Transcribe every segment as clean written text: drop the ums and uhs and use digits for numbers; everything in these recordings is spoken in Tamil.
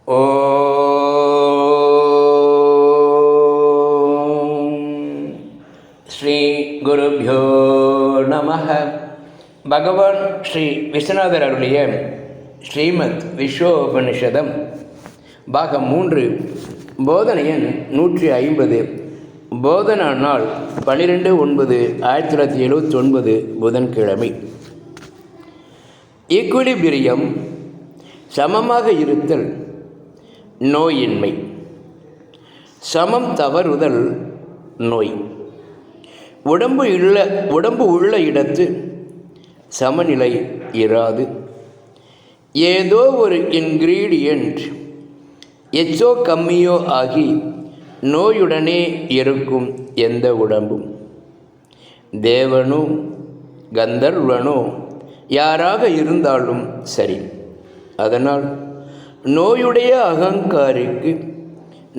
ஸ்ரீ குருப்யோ நமஹ. பகவான் ஸ்ரீ விஸ்வநாதர் அருளிய ஸ்ரீமத் விஸ்வோபனிஷதம் பாகம் 3, போதனை எண் 150. போதனா நாள் 12/9/1979 புதன்கிழமை. ஈக்குலிபிரியம், சமமாக இருத்தல், நோயின்மை. சமம் தவறுதல் நோய். உடம்பு உள்ள இடத்து சமநிலை இராது. ஏதோ ஒரு இன்கிரீடியன்ட் எச்சோ கம்மியோ ஆகி நோயுடனே இருக்கும் எந்த உடம்பும், தேவனோ கந்தர்வனோ யாராக இருந்தாலும் சரி, அதனால் நோயுடைய அகங்காரிக்கு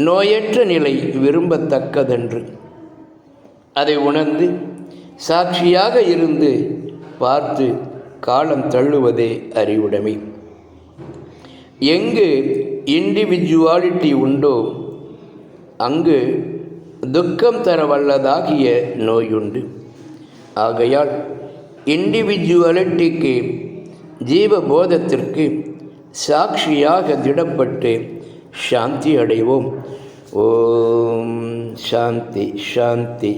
நோயற்ற நிலை விரும்பத்தக்கதென்று அதை உணர்ந்து சாட்சியாக இருந்து பார்த்து காலம் தள்ளுவதே அறிவுடைமை. எங்கு இண்டிவிஜுவாலிட்டி உண்டோ அங்கு துக்கம் தர வல்லதாகிய நோயுண்டு. ஆகையால் இண்டிவிஜுவாலிட்டிக்கு, ஜீவபோதத்திற்கு சாட்சியாக திடப்பட்டு சாந்தி அடைவோம். ஓம் சாந்தி சாந்தி